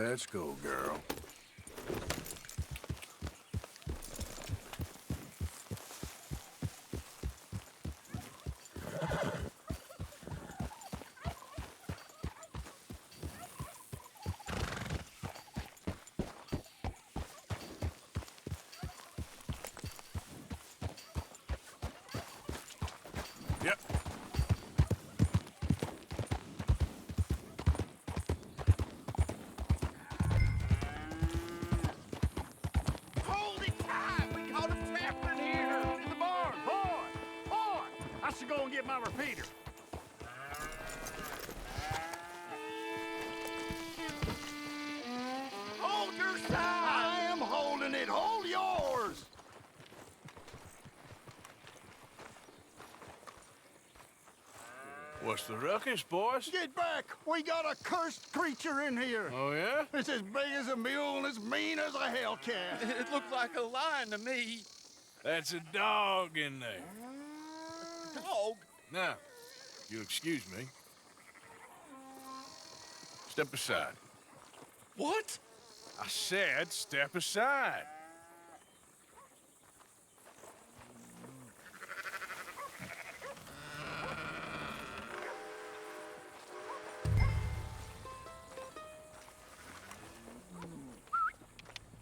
Let's go, girl. Yep. Hold it tight! We caught him trapped in here! In the barn! Boy! I should go and get my repeater. Hold your side! I am holding it! Hold yours! What's the ruckus, boys? Get back! We got a cursed creature in here! Oh, yeah? It's as big as a mule and as mean as a hellcat. It looked like a lion to me. That's a dog in there. Dog? Now, you'll excuse me. Step aside. What? I said step aside.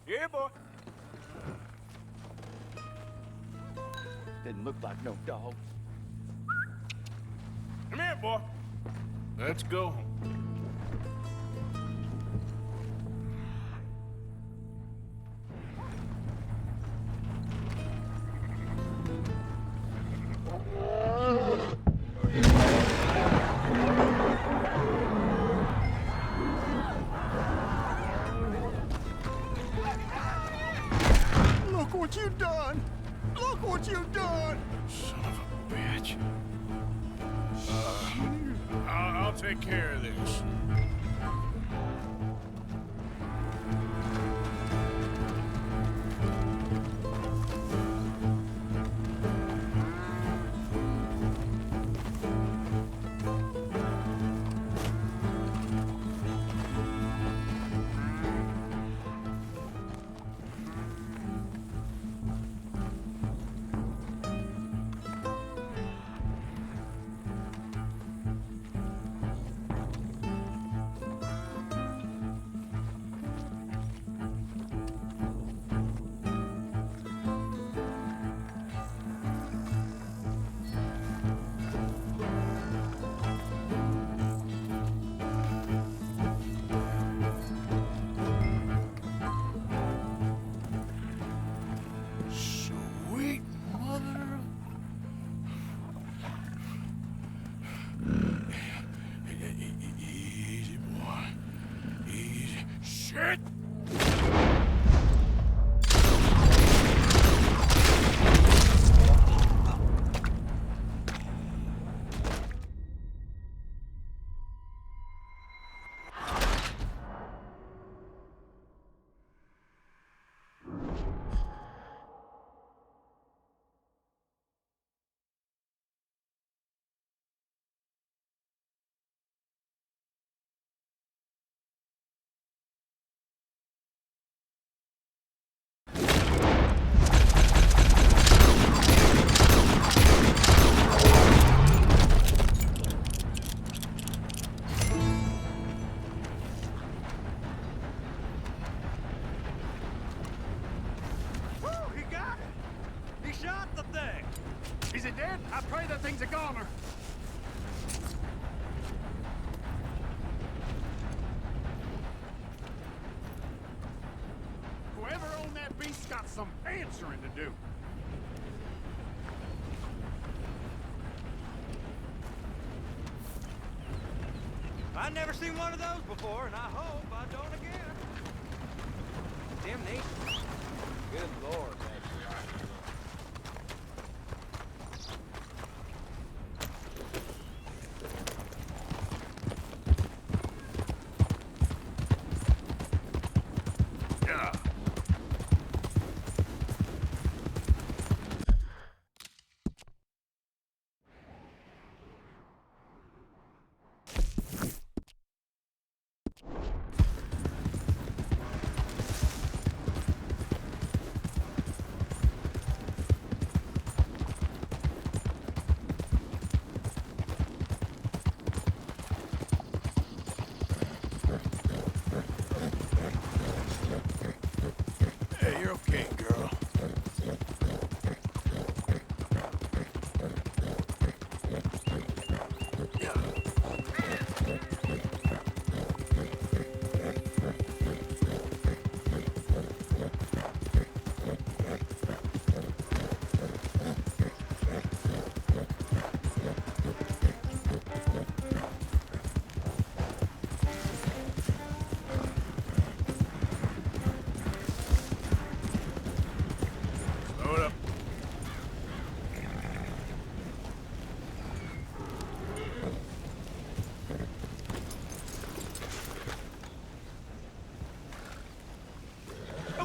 Yeah, boy. Didn't look like no dog. Come here, boy. Let's go. Look what you've done! Look what you've done! Son of a bitch. I'll take care of this. Sweet mother of... Easy, boy. Easy. Shit! Woo, he got it! He shot the thing! Is it dead? I pray that thing's a goner. Whoever owned that beast's got some answering to do. I've never seen one of those before, and I hope I don't again. Damnation. Good Lord, man. Yeah.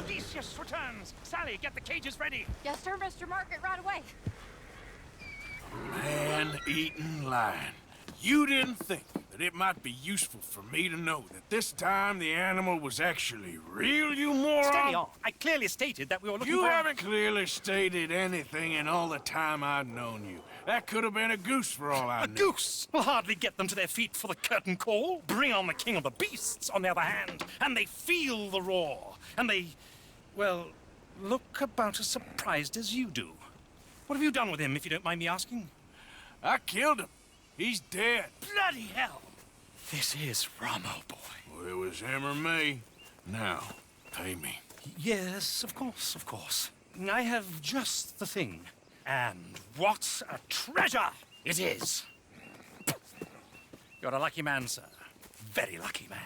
Decius returns. Sally, get the cages ready. Yes, sir, Mr. Market, right away. Man-eating lion. You didn't think that it might be useful for me to know that this time the animal was actually real, you moron? Steady on. I clearly stated that we were looking You for... haven't clearly stated anything in all the time I've known you. That could have been a goose for all I A knew. goose will hardly get them to their feet for the curtain call. Bring on the king of the beasts, on the other hand, and they feel the roar. And they, well, look about as surprised as you do. What have you done with him, if you don't mind me asking? I killed him. He's dead. Bloody hell! This is Ramo, boy. Well, it was him or me. Now, pay me. Yes, of course, of course. I have just the thing. And what a treasure it is! You're a lucky man, sir. Very lucky man.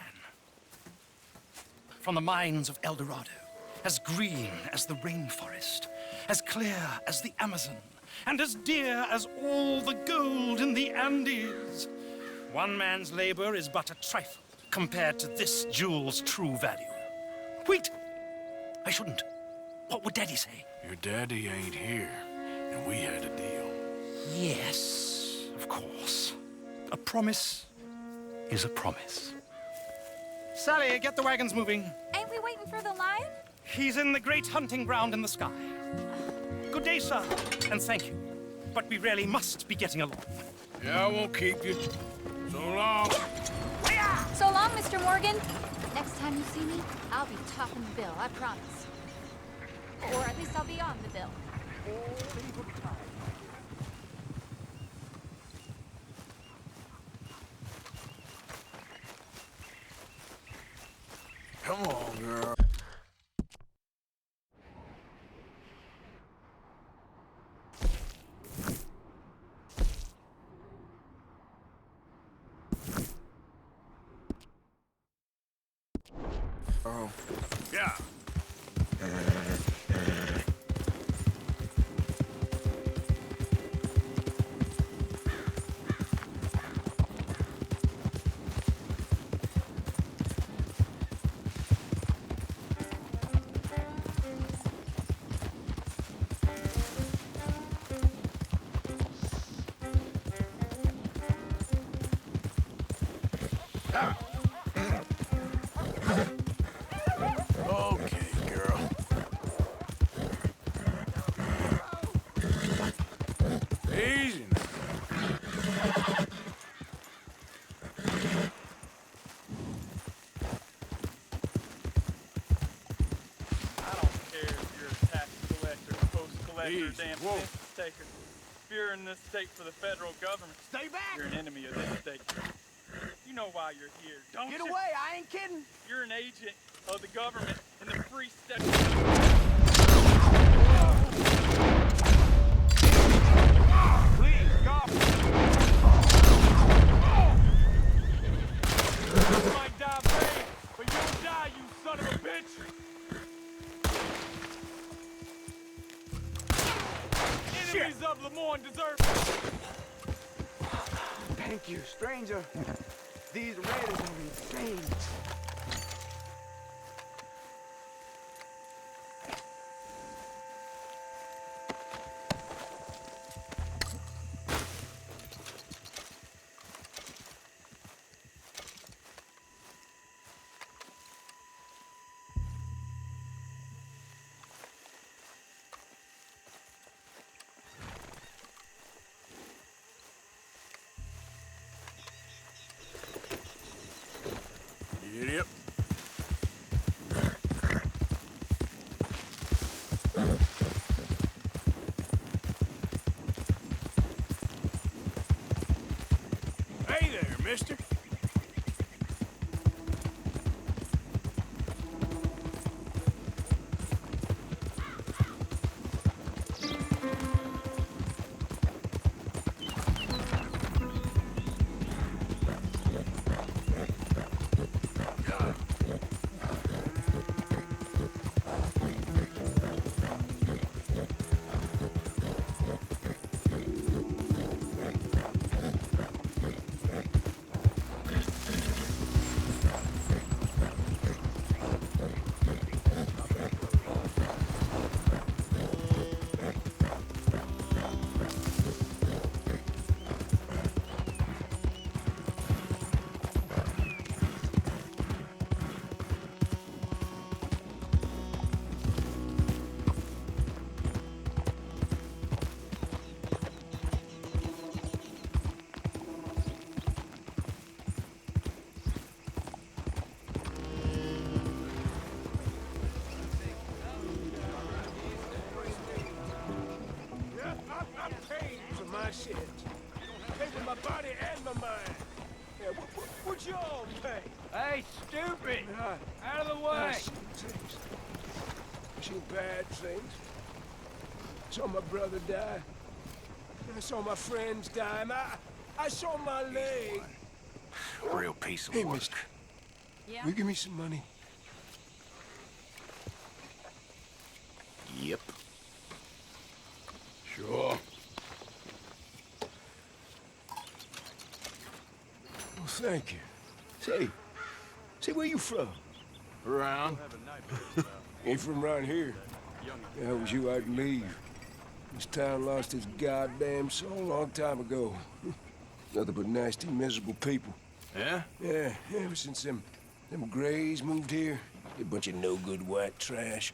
From the mines of El Dorado, as green as the rainforest, as clear as the Amazon, and as dear as all the gold in the Andes. One man's labor is but a trifle compared to this jewel's true value. Wait! I shouldn't. What would Daddy say? Your daddy ain't here, and we had a deal. Yes, of course. A promise is a promise. Sally, get the wagons moving. Ain't we waiting for the lion? He's in the great hunting ground in the sky. Good day, sir, and thank you. But we really must be getting along. Yeah, I won't keep you. So long. So long, Mr. Morgan. Next time you see me, I'll be topping the bill, I promise. Or at least I'll be on the bill. Come on, girl. Oh. Yeah. Okay, girl. Easy now. I don't care if you're a tax collector, post collector, Easy. damn Whoa. census taker. If you're in this state for the federal government, Stay back! you're an enemy of this state. You know why you're here, don't Get you? away, I ain't kidding. You're an agent of the government in the free state. Please, God. You might die brave, but you'll die, you son of a bitch! Enemies of Lemoyne deserve... Thank you, stranger. These raiders are insane. Yep. Hey there, mister. shit. Pay with my body and my mind. Yeah, what y'all pay? Hey, stupid! Out of the I way! seen things. Seen bad things. Saw my brother die. I saw my friends die. I saw my leg. Real piece of Hey, work. mister. Yeah? Will you give me some money? Yep. Sure. Well, thank you. Say, where you from? Around. Ain't from around here. If I was you, I'd leave. This town lost its goddamn soul a long time ago. Nothing but nasty, miserable people. Yeah? Yeah, ever since them Grays moved here, a bunch of no-good white trash.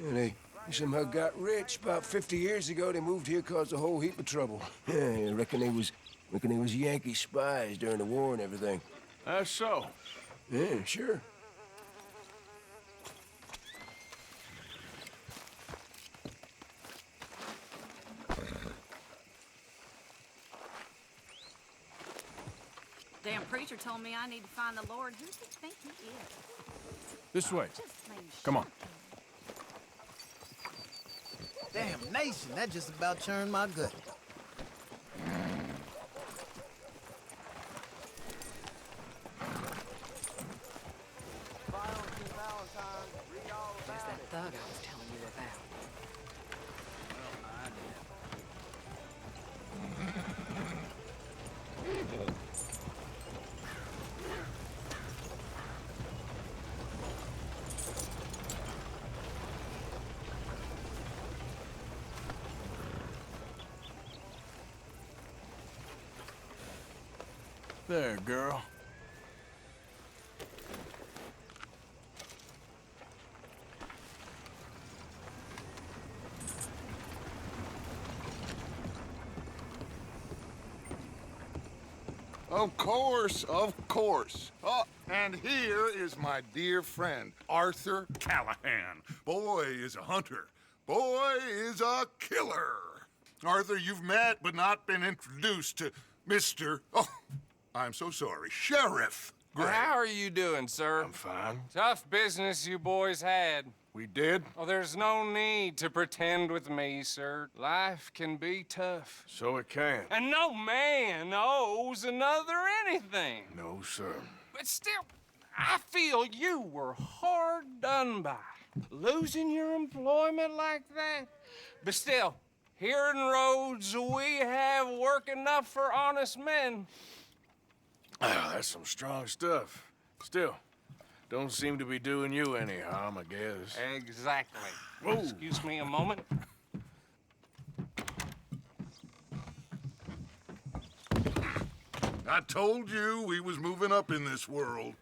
Yeah, they somehow got rich. About 50 years ago, they moved here, caused a whole heap of trouble. Yeah, I reckon they was Yankee spies during the war and everything. That's so. Yeah, sure. Damn preacher told me I need to find the Lord. Who does he think he is? This way. Just plain Come on. Damn nation, that just about turned my gut. There's that thug I was telling you about. There, girl. Of course, of course. Oh, and here is my dear friend, Arthur Callahan. Boy is a hunter. Boy is a killer. Arthur, you've met but not been introduced to Mr. Oh, I'm so sorry, Sheriff Gray. How are you doing, sir? I'm fine. Tough business you boys had. We did? Oh, there's no need to pretend with me, sir. Life can be tough. So it can. And no man owes another anything. No, sir. But still, I feel you were hard done by. Losing your employment like that. But still, here in Rhodes, we have work enough for honest men. Ah, that's some strong stuff. Still, don't seem to be doing you any harm, I guess. Exactly. Whoa. Excuse me a moment. I told you we was moving up in this world.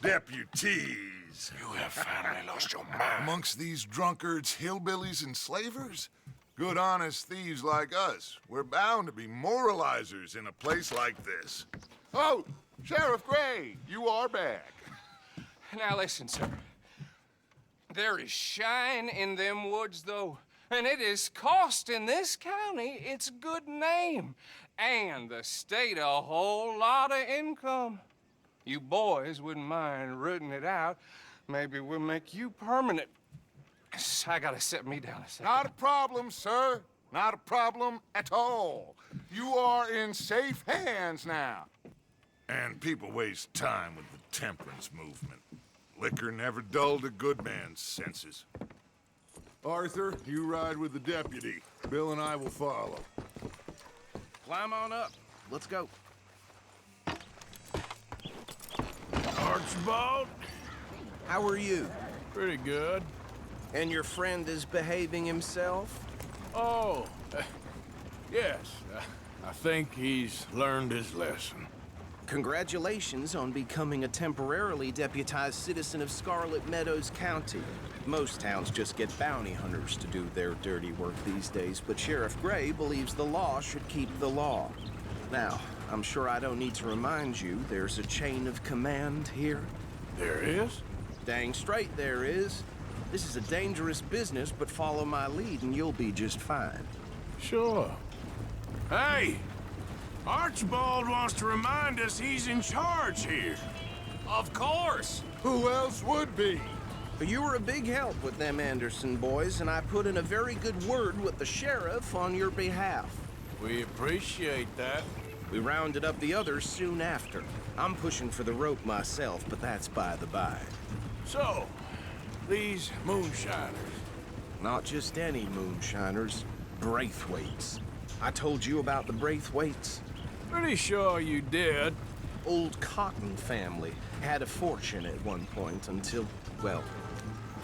Deputies. You have finally lost your mind. Amongst these drunkards, hillbillies, and slavers? Good, honest thieves like us. We're bound to be moralizers in a place like this. Oh, Sheriff Gray, you are back. Now listen, sir. There is shine in them woods, though, and it is costing this county its good name and the state a whole lot of income. You boys wouldn't mind rooting it out. Maybe we'll make you permanent. I gotta sit me down a second. Not a problem, sir. Not a problem at all. You are in safe hands now. And people waste time with the temperance movement. Liquor never dulled a good man's senses. Arthur, you ride with the deputy. Bill and I will follow. Climb on up. Let's go. Archibald? How are you? Pretty good. And your friend is behaving himself? Oh, yes. I think he's learned his lesson. Congratulations on becoming a temporarily deputized citizen of Scarlet Meadows County. Most towns just get bounty hunters to do their dirty work these days, but Sheriff Gray believes the law should keep the law. Now, I'm sure I don't need to remind you there's a chain of command here. There is? Dang straight there is. This is a dangerous business, but follow my lead and you'll be just fine. Sure. Hey! Archibald wants to remind us he's in charge here. Of course. Who else would be? You were a big help with them Anderson boys, and I put in a very good word with the sheriff on your behalf. We appreciate that. We rounded up the others soon after. I'm pushing for the rope myself, but that's by the by. So, these moonshiners. Not just any moonshiners, Braithwaites. I told you about the Braithwaites? Pretty sure you did. Old Cotton family had a fortune at one point until, well,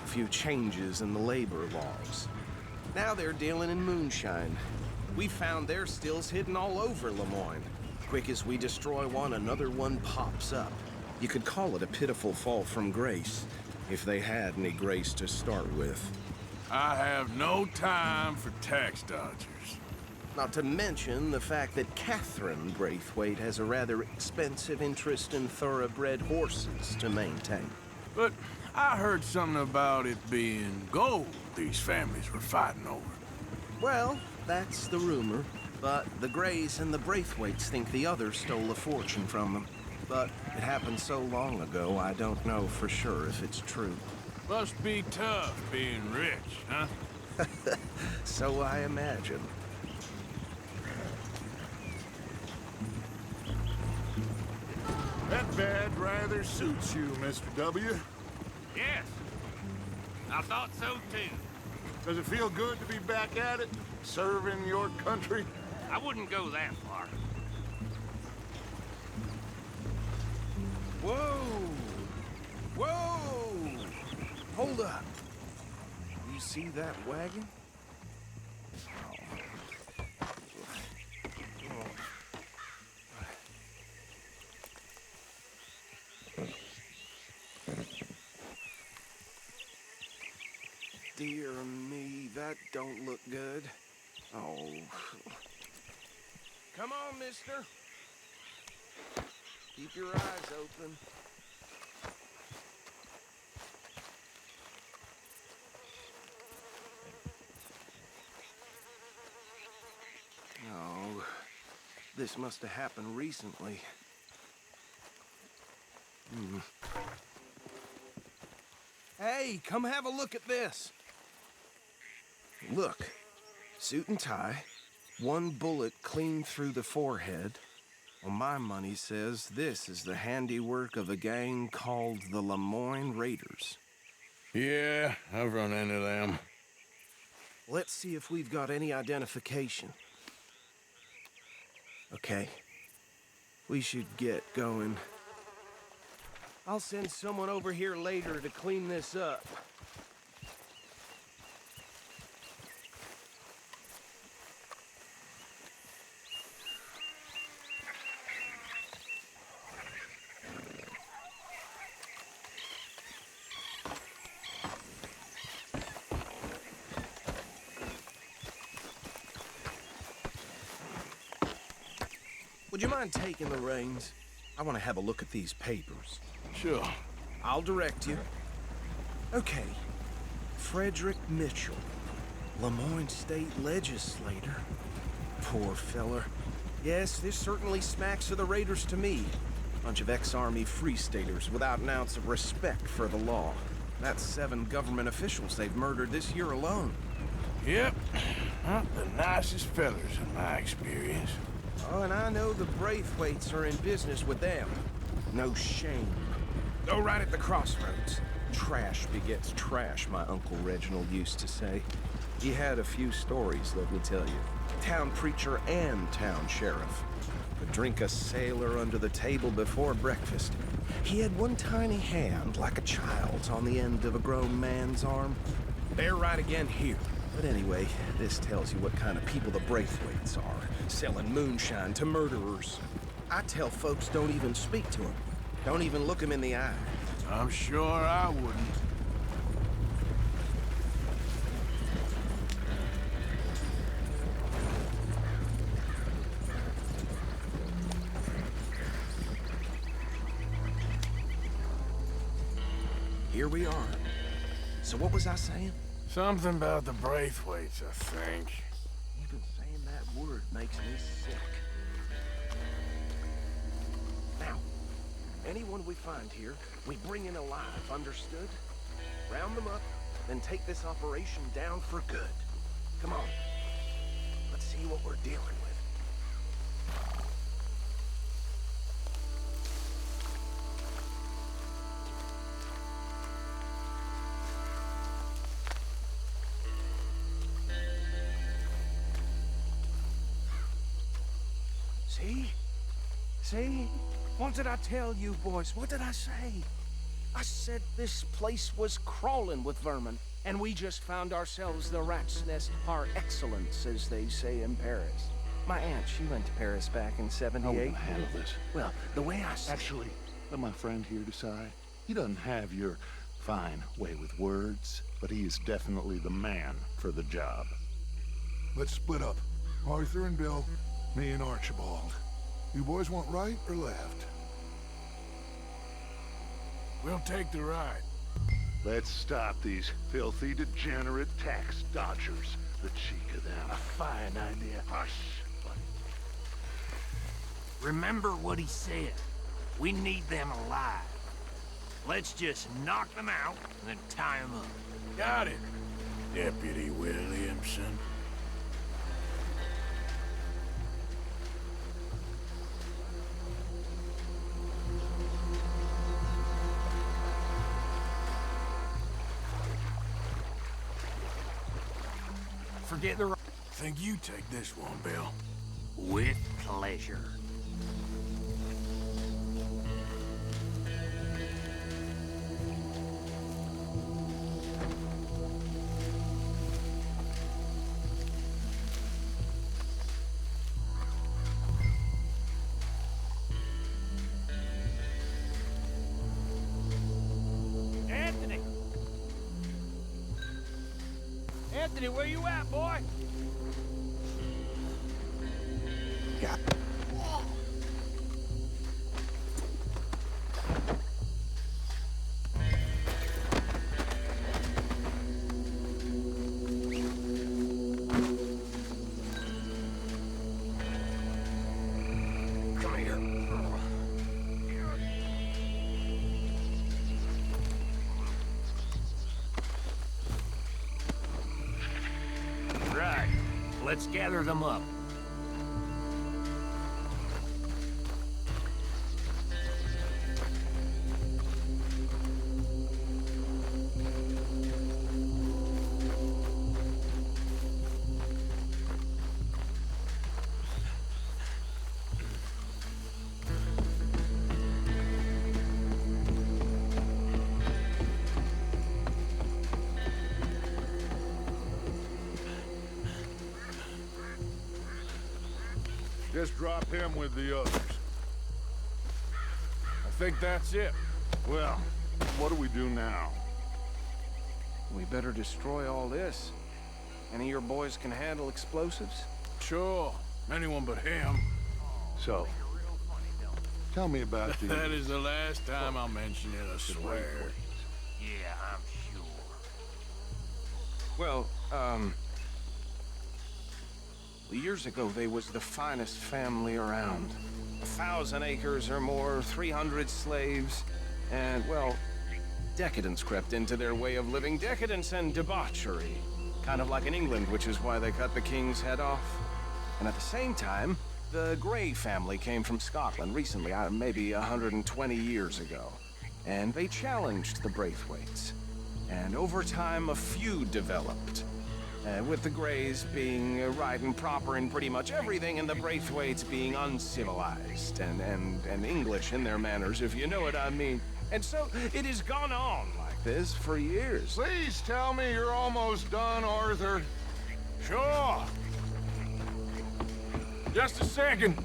a few changes in the labor laws. Now they're dealing in moonshine. We found their stills hidden all over Lemoyne. Quick as we destroy one, another one pops up. You could call it a pitiful fall from grace, if they had any grace to start with. I have no time for tax dodgers. Not to mention the fact that Catherine Braithwaite has a rather expensive interest in thoroughbred horses to maintain. But I heard something about it being gold these families were fighting over. Well, that's the rumor. But the Greys and the Braithwaites think the others stole a fortune from them. But it happened so long ago, I don't know for sure if it's true. Must be tough being rich, huh? So I imagine. That bed rather suits you, Mr. W. Yes. I thought so too. Does it feel good to be back at it, serving your country? I wouldn't go that far. Whoa! Whoa! Hold up. You see that wagon? Dear me, that don't look good. Oh. Come on, mister. Keep your eyes open. Oh, this must have happened recently. Hey, come have a look at this. Look, suit and tie, one bullet clean through the forehead. Well, my money says this is the handiwork of a gang called the Lemoyne Raiders. Yeah, I've run into them. Let's see if we've got any identification. Okay. We should get going. I'll send someone over here later to clean this up. Would you mind taking the reins? I want to have a look at these papers. Sure. I'll direct you. Okay. Frederick Mitchell, Lemoyne State Legislator. Poor feller. Yes, this certainly smacks of the Raiders to me. Bunch of ex-Army Free Staters without an ounce of respect for the law. That's 7 government officials they've murdered this year alone. Yep. Not the nicest fellers in my experience. Oh, and I know the Braithwaites are in business with them. No shame. Go right at the crossroads. Trash begets trash, my Uncle Reginald used to say. He had a few stories, let me tell you. Town preacher and town sheriff. Could drink a sailor under the table before breakfast. He had one tiny hand, like a child's, on the end of a grown man's arm. They're right again here. But anyway, this tells you what kind of people the Braithwaites are, selling moonshine to murderers. I tell folks don't even speak to them. Don't even look them in the eye. I'm sure I wouldn't. Here we are. So what was I saying? Something about the Braithwaites, I think. You've been saying that word makes me sick. Now, anyone we find here, we bring in alive, understood? Round them up, then take this operation down for good. Come on. Let's see what we're dealing with. See? What did I tell you, boys? What did I say? I said this place was crawling with vermin, and we just found ourselves the rat's nest par excellence, as they say in Paris. My aunt, she went to Paris back in '78. How will I handle this? Well, the way I see Actually, let my friend here decide. He doesn't have your fine way with words, but he is definitely the man for the job. Let's split up. Arthur and Bill, me and Archibald. You boys want right or left? We'll take the right. Let's stop these filthy, degenerate tax dodgers. The cheek of them. A fine idea. Hush, buddy. Remember what he said. We need them alive. Let's just knock them out and then tie them up. Got it, Deputy Williamson. Forget the... Think you take this one, Bill. With pleasure. Anthony! Anthony, where you at, boy? Yeah. Come here. Right. Let's gather them up. Just drop him with the others. I think that's it. Well, what do we do now? we better destroy all this. Any of your boys can handle explosives? Sure. Anyone but him. So, tell me about the... That is the last time I'll mention it, I swear. Yeah, I'm sure. Well, years ago, they was the finest family around. 1,000 acres or more, 300 slaves, and, well, decadence crept into their way of living. Decadence and debauchery. Kind of like in England, which is why they cut the king's head off. And at the same time, the Grey family came from Scotland recently, maybe 120 years ago. And they challenged the Braithwaites. And over time, a feud developed. With the Greys being right and proper in pretty much everything, and the Braithwaites being uncivilized and English in their manners, if you know what I mean. And so it has gone on like this for years. Please tell me you're almost done, Arthur. Sure. Just a second.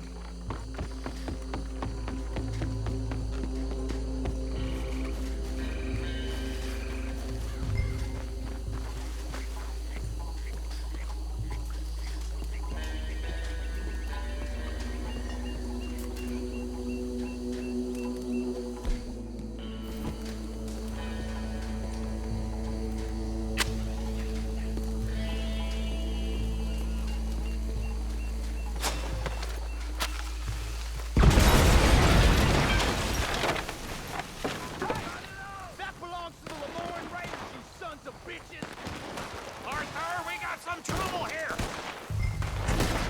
some trouble here!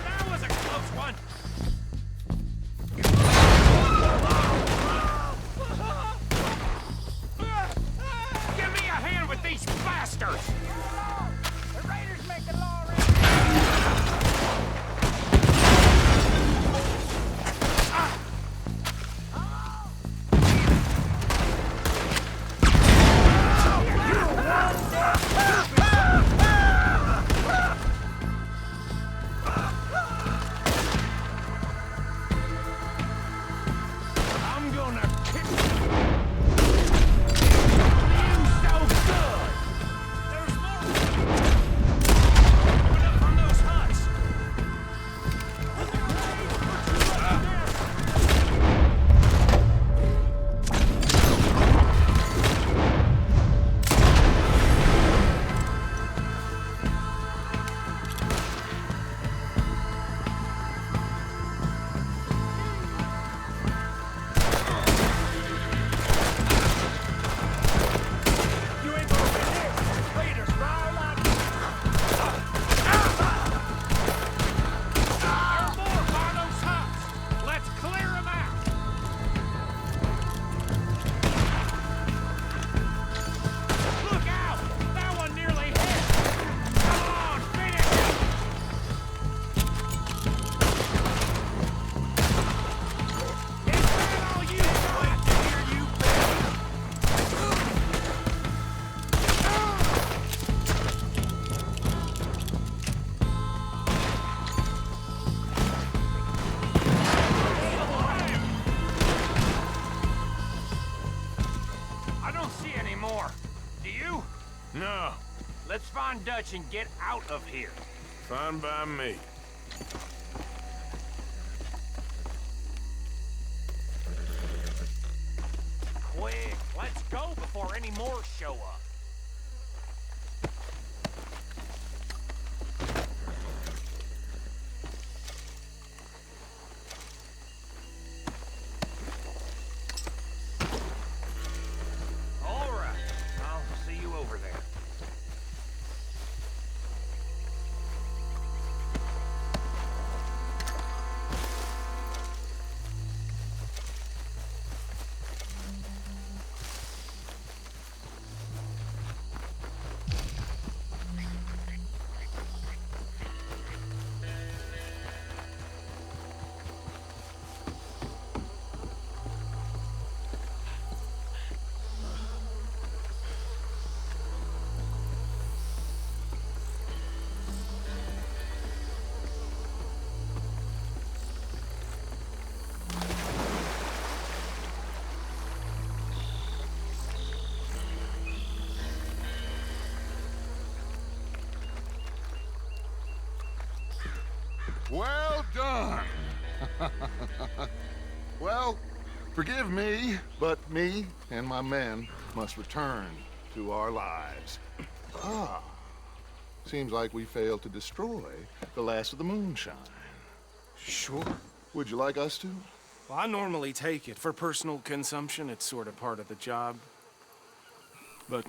That was a close one! Give me a hand with these bastards! The raiders make the law right. I'm gonna kick you. So good. There's more. Coming up from those huts. You ain't gonna win this. Raiders, roll up. There's more by those huts. Let's clear them out. Look out! That one nearly hit. Come on, finish it. Is that all you got? To hear you, baby. I don't see any more. Do you? No, Let's find Dutch and get out of here. fine by me. Quick, let's go before any more show up. All right, I'll see you over there. Well done. Well, forgive me, but me and my men must return to our lives. Ah, seems like we failed to destroy the last of the moonshine. Sure. Would you like us to? Well, I normally take it. For personal consumption, it's sort of part of the job. But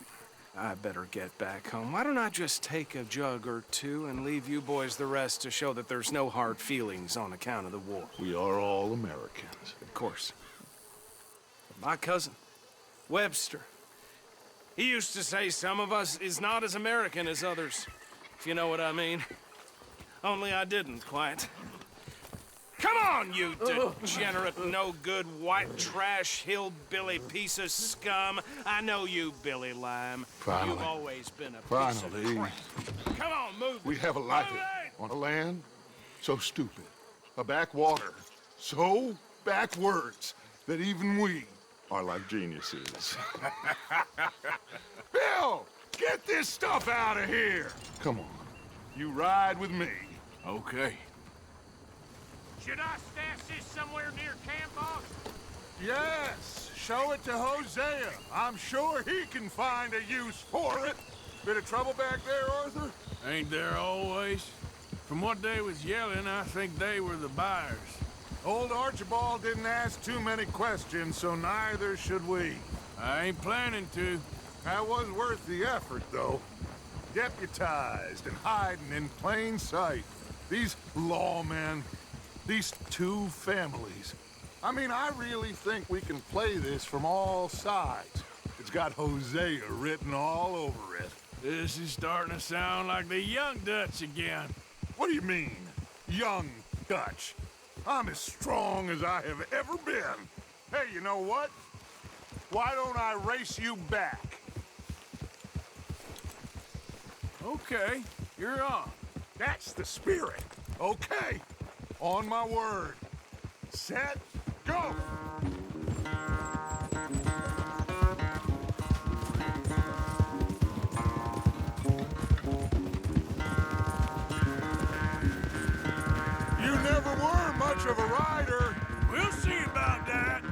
I better get back home. Why don't I just take a jug or two and leave you boys the rest to show that there's no hard feelings on account of the war? We are all Americans. Of course. My cousin, Webster, he used to say some of us is not as American as others, if you know what I mean. Only I didn't quite. Come on, you degenerate, no-good, white trash, hillbilly piece of scum. I know you, Billy Lime. Finally. You've always been a piece Finally. of crap. Come on, move. We have a life on a land so stupid, a backwater so backwards that even we are like geniuses. Bill, get this stuff out of here. Come on, you ride with me. Okay. Should I stash this somewhere near camp, boss? Yes, show it to Hosea. I'm sure he can find a use for it. Bit of trouble back there, Arthur? Ain't there always? From what they was yelling, I think they were the buyers. Old Archibald didn't ask too many questions, so neither should we. I ain't planning to. That was worth the effort, though. deputized and hiding in plain sight. These lawmen, these two families. I mean, I really think we can play this from all sides. It's got Hosea written all over it. This is starting to sound like the Young Dutch again. What do you mean, young Dutch? I'm as strong as I have ever been. Hey, you know what? Why don't I race you back? Okay, you're on. That's the spirit. Okay, on my word. Set, go! You never were much of a rider. We'll see about that.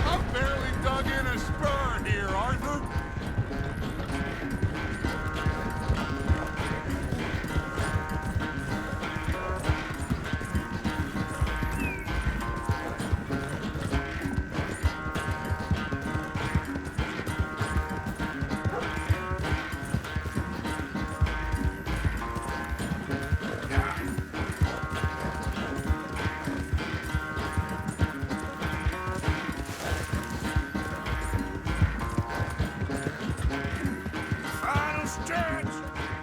I've barely dug in a spur here, Arthur. Final stretch.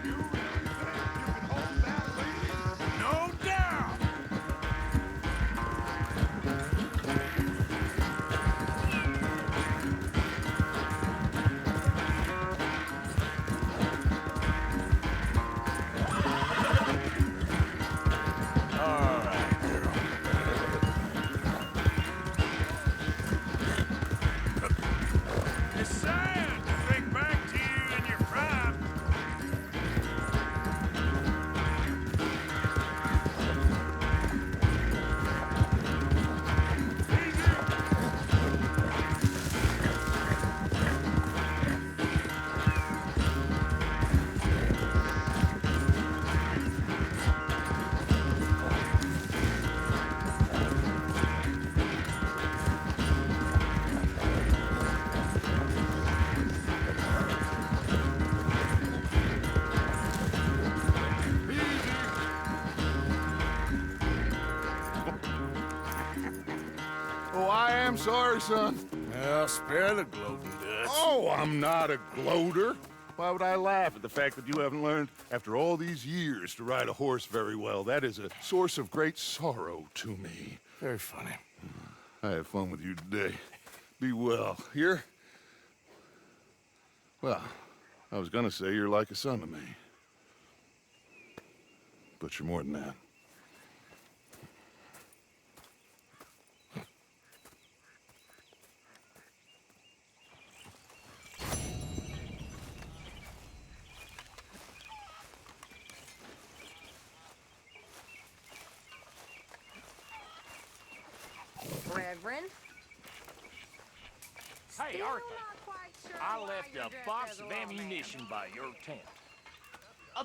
You really think you can hold that lead? No doubt. All right, girl. It's sad to think back to you in your prime. Oh, I am sorry, son. Well, spare the gloating, Dutch. Oh, I'm not a gloater. Why would I laugh at the fact that you haven't learned, after all these years, to ride a horse very well? That is a source of great sorrow to me. Very funny. I had fun with you today. Be well. Here? Well, I was gonna say you're like a son to me. But you're more than that. Reverend? Hey, Still Arthur. not quite sure I why left you're a dressed box as a of lawman. ammunition by your tent.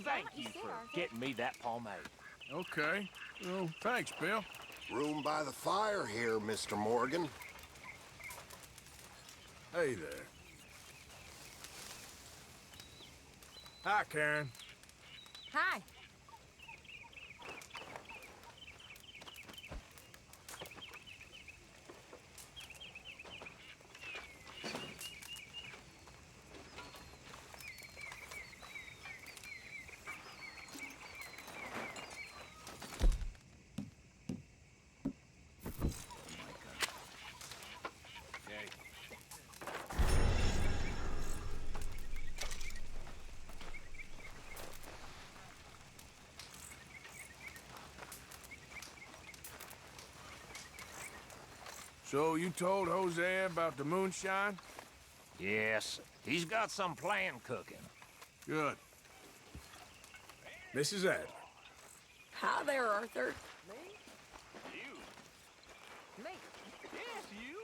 Thank you for getting me that pomade. Okay. Well, thanks, Bill. Room by the fire here, Mr. Morgan. Hey there. Hi, Karen. Hi. So you told Hosea about the moonshine? Yes, he's got some plan cooking. Good. Mrs. Adler. Hi there, Arthur. Me? Yes, you.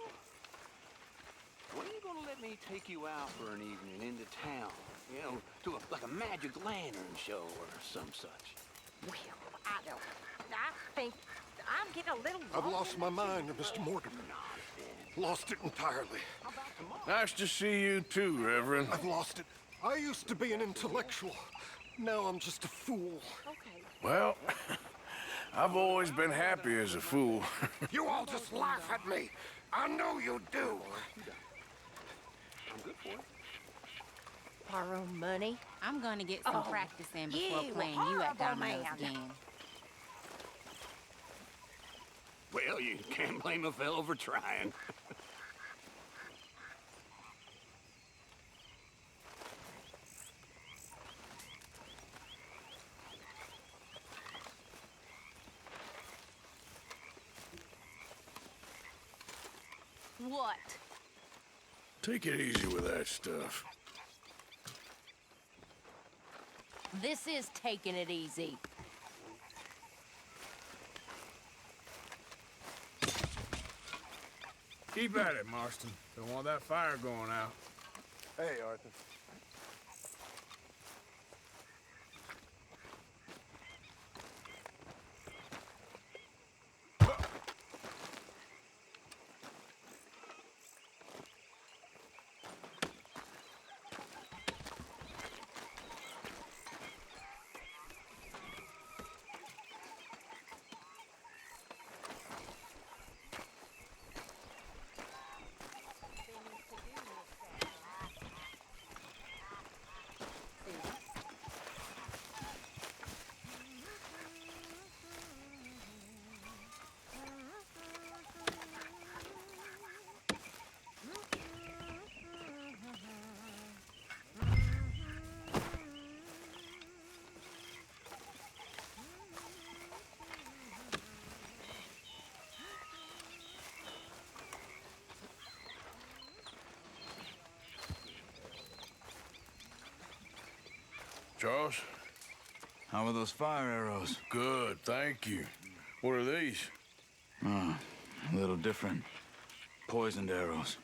When are you gonna let me take you out for an evening into town? You know, to like a magic lantern show or some such. Well, I don't. I think I'm getting a little. I've lost my mind, Mr. Morgan. Lost it entirely. Nice to see you too, Reverend. I've lost it. I used to be an intellectual. Now I'm just a fool. Okay. Well, I've always been happy as a fool. You all just laugh at me. I know you do. I'm good for it. Borrow money? I'm gonna get some practice in before you playing you at horrible dominoes man. again. Well, you can't blame a fellow for trying. What? Take it easy with that stuff. This is taking it easy. Keep at it, Marston. Don't want that fire going out. Hey, Arthur. Charles? How are those fire arrows? Good, thank you. What are these? Oh, a little different. Poisoned arrows.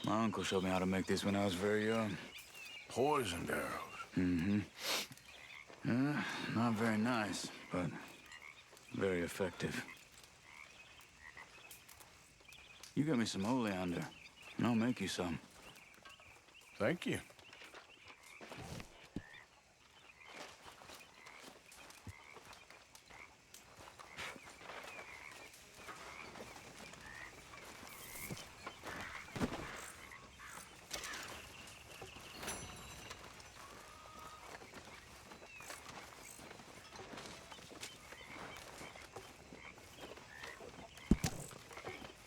My uncle showed me how to make these when I was very young. Poisoned arrows? Mm-hmm. Not very nice, but very effective. You get me some oleander, and I'll make you some. Thank you.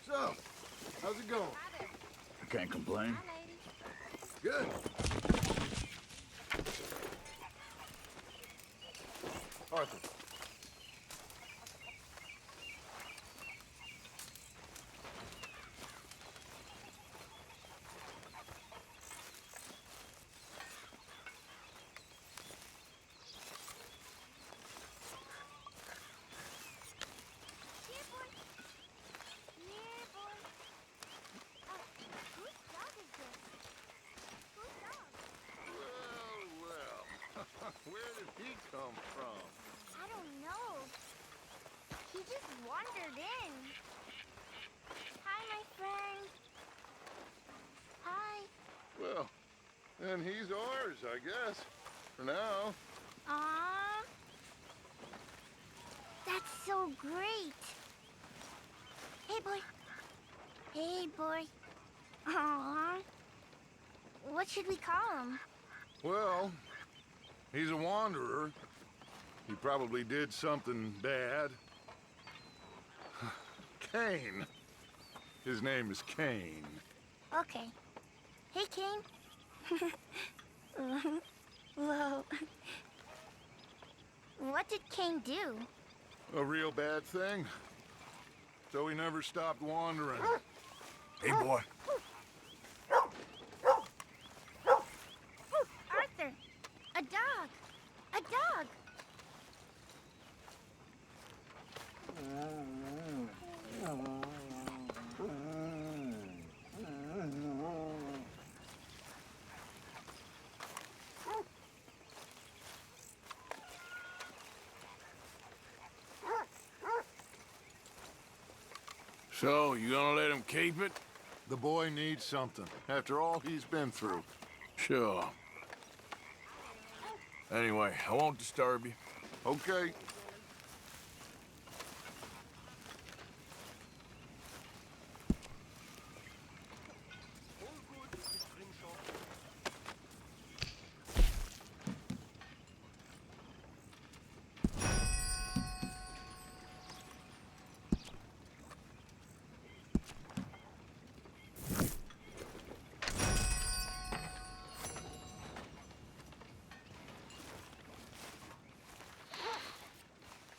So, how's it going? I can't complain. Good. Arthur. Where did he come from? I don't know. He just wandered in. Hi, my friend. Hi. Well, then he's ours, I guess. For now. Aww. That's so great. Hey, boy. Hey, boy. Aww. What should we call him? Well, he's a wanderer. He probably did something bad. Cain. His name is Cain. Okay. Hey, Cain. Whoa. What did Cain do? A real bad thing. So he never stopped wandering. Hey, boy. Arthur! A dog! A dog! So, you gonna let him keep it? The boy needs something, after all he's been through. Sure. Anyway, I won't disturb you. Okay.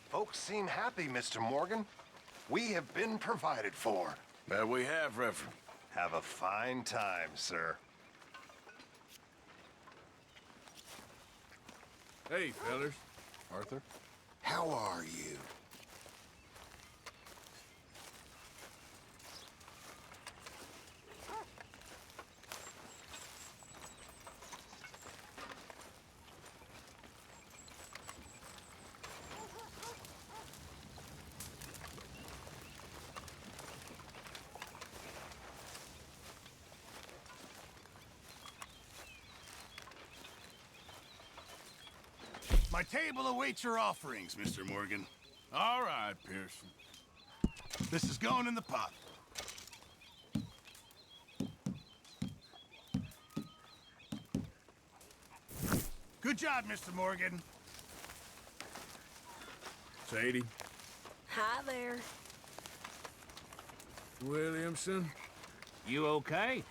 Folks seem happy, Mr. Morgan. We have been provided for. That we have, Reverend. Have a fine time, sir. Hey, fellas. Arthur? How are you? My table awaits your offerings, Mr. Morgan. All right, Pearson. This is going in the pot. Good job, Mr. Morgan. Sadie. Hi there. Williamson. You okay?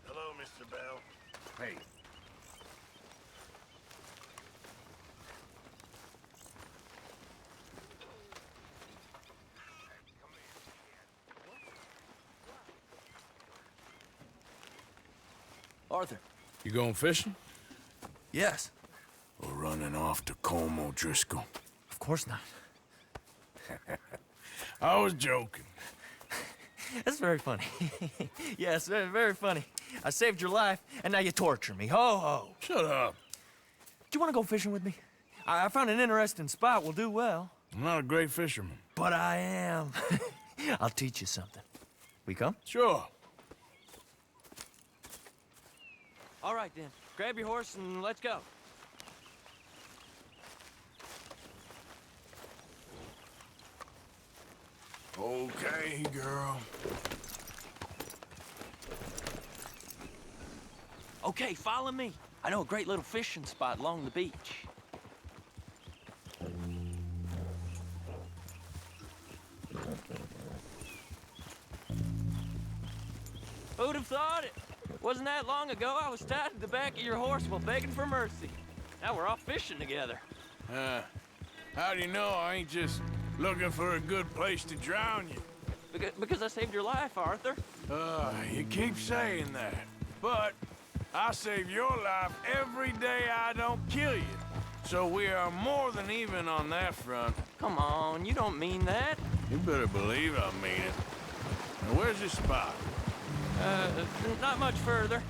Hello, Mr. Bell. Hey. Arthur. You going fishing? Yes. Or running off to Colm O'Driscoll? Of course not. I was joking. That's very funny. Yes, very, very funny. I saved your life, and now you torture me. Ho, ho. Shut up. Do you want to go fishing with me? I found an interesting spot. We'll do well. I'm not a great fisherman. But I am. I'll teach you something. We come? Sure. All right, then. Grab your horse and let's go. Okay, girl. Okay, follow me. I know a great little fishing spot along the beach. Who'd have thought it? Wasn't that long ago I was tied to the back of your horse while begging for mercy. Now we're off fishing together. How do you know I ain't just looking for a good place to drown you? Because I saved your life, Arthur. You keep saying that. But I save your life every day I don't kill you. So we are more than even on that front. Come on, you don't mean that. You better believe I mean it. Now, where's your spot? Not much further.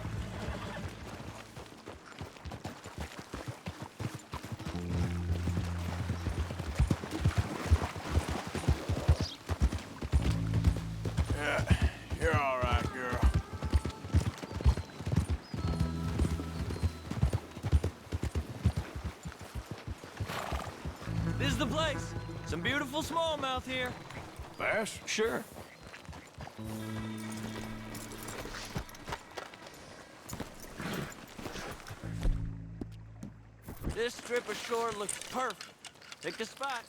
Yeah, you're all right, girl. This is the place. Some beautiful smallmouth here. Bass? Sure. This strip of shore looks perfect. Pick a spot.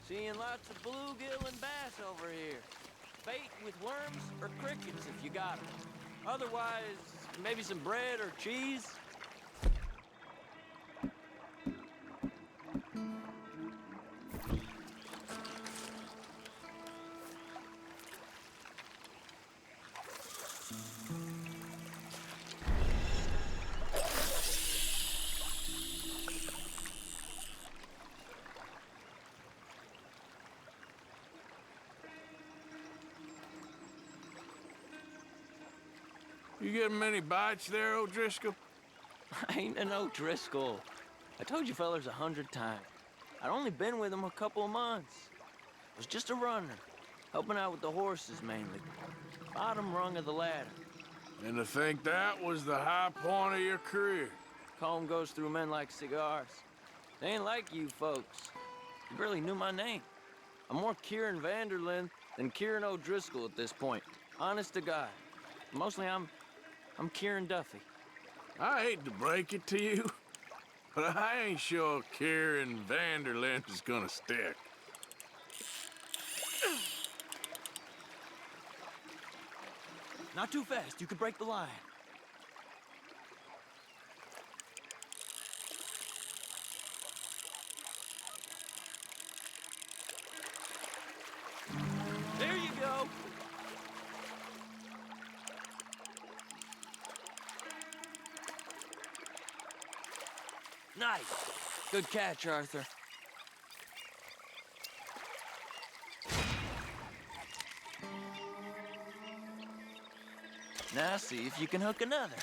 Seeing lots of bluegill and bass over here. Bait with worms or crickets if you got 'em. Otherwise, maybe some bread or cheese. You getting many bites there, O'Driscoll? I ain't an O'Driscoll. I told you fellers 100 times. I'd only been with him a couple of months. I was just a runner, helping out with the horses mainly. Bottom rung of the ladder. And to think that was the high point of your career. Colm goes through men like cigars. They ain't like you folks. You barely knew my name. I'm more Kieran Vanderlyn than Kieran O'Driscoll at this point. Honest to God. Mostly I'm Kieran Duffy. I hate to break it to you, but I ain't sure Kieran Vanderlyn is gonna stick. Not too fast, you could break the line. There you go. Nice. Good catch, Arthur. Now see if you can hook another.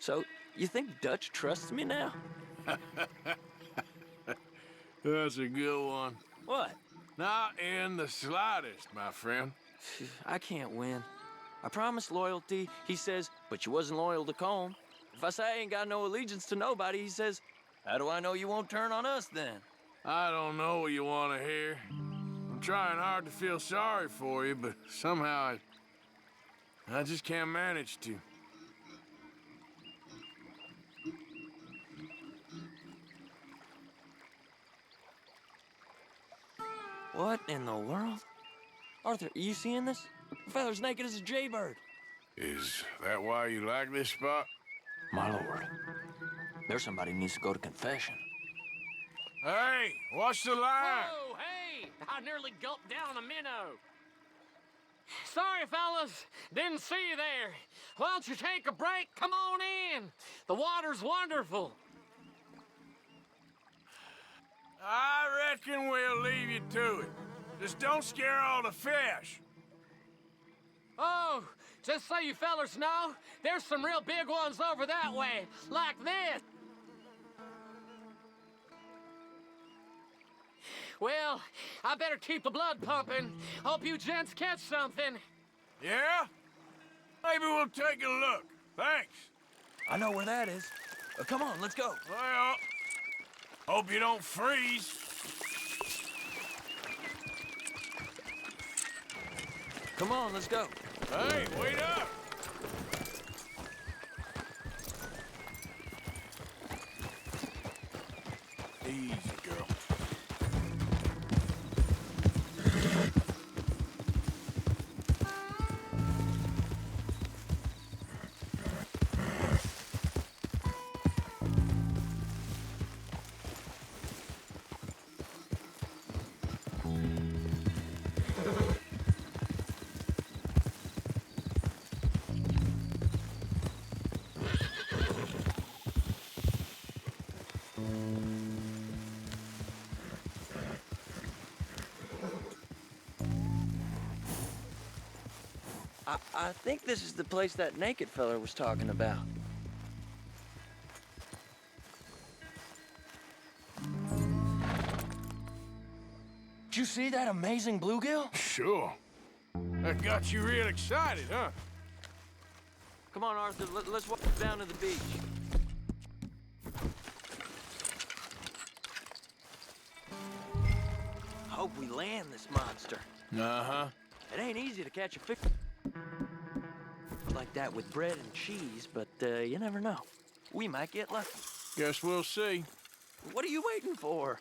So, you think Dutch trusts me now? That's a good one. What? Not in the slightest, my friend. I can't win. I promised loyalty, he says, but you wasn't loyal to Colm. If I say I ain't got no allegiance to nobody, he says, how do I know you won't turn on us then? I don't know what you want to hear. I'm trying hard to feel sorry for you, but somehow I just can't manage to. What in the world? Arthur, are you seeing this? The fella's naked as a jaybird. Is that why you like this spot? My lord, there's somebody who needs to go to confession. Hey, watch the line! Whoa, hey! I nearly gulped down a minnow. Sorry, fellas. Didn't see you there. Why don't you take a break? Come on in. The water's wonderful. I reckon we'll leave you to it. Just don't scare all the fish. Oh, just so you fellas know, there's some real big ones over that way, like this. Well, I better keep the blood pumping. Hope you gents catch something. Yeah? Maybe we'll take a look. Thanks. I know where that is. Come on, let's go. Well, hope you don't freeze. Come on, let's go. Hey, wait up! Easy, girl. I think this is the place that naked fella was talking about. Did you see that amazing bluegill? Sure. That got you real excited, huh? Come on, Arthur, let's walk down to the beach. Hope we land this monster. Uh-huh. It ain't easy to catch a fish like that with bread and cheese, but you never know. We might get lucky. Guess we'll see. What are you waiting for?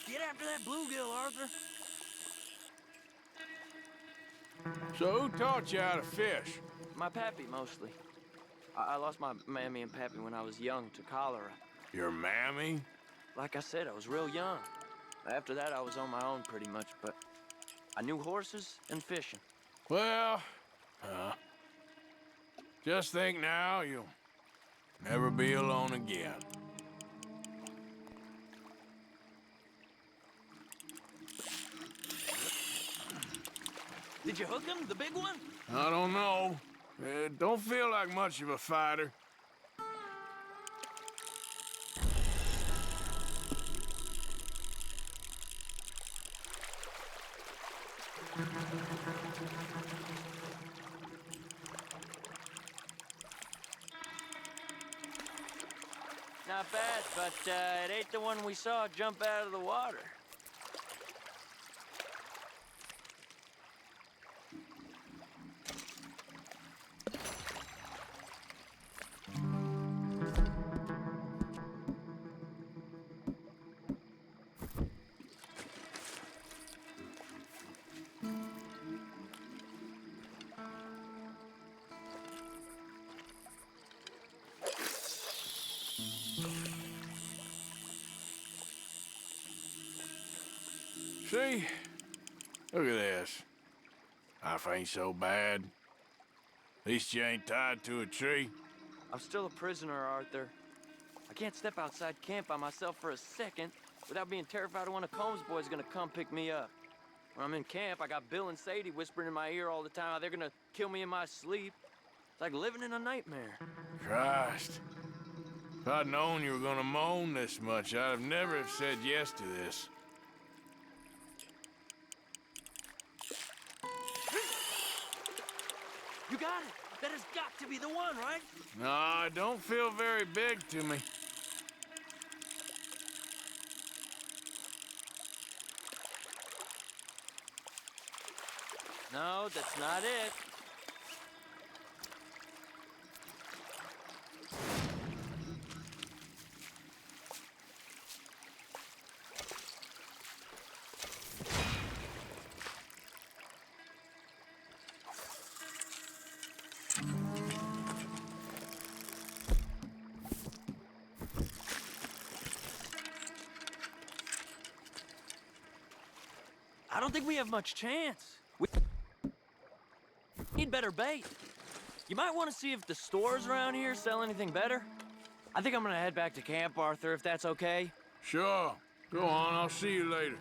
Get after that bluegill, Arthur. So who taught you how to fish? My pappy, mostly. I lost my mammy and pappy when I was young to cholera. Your mammy? Like I said, I was real young. After that, I was on my own pretty much, but I knew horses and fishing. Well, just think now, you'll never be alone again. Did you hook him, the big one? I don't know. Don't feel like much of a fighter. Not bad, but it ain't the one we saw jump out of the water. See? Look at this. Life ain't so bad. At least you ain't tied to a tree. I'm still a prisoner, Arthur. I can't step outside camp by myself for a second without being terrified one of Combs' boys is gonna come pick me up. When I'm in camp, I got Bill and Sadie whispering in my ear all the time how they're gonna kill me in my sleep. It's like living in a nightmare. Christ. If I'd known you were gonna moan this much, I'd have never have said yes to this. You got it! That has got to be the one, right? No, it don't feel very big to me. No, that's not it. I don't think we have much chance. We need better bait. You might want to see if the stores around here sell anything better. I think I'm gonna head back to camp, Arthur, if that's okay. Sure. Go on, I'll see you later.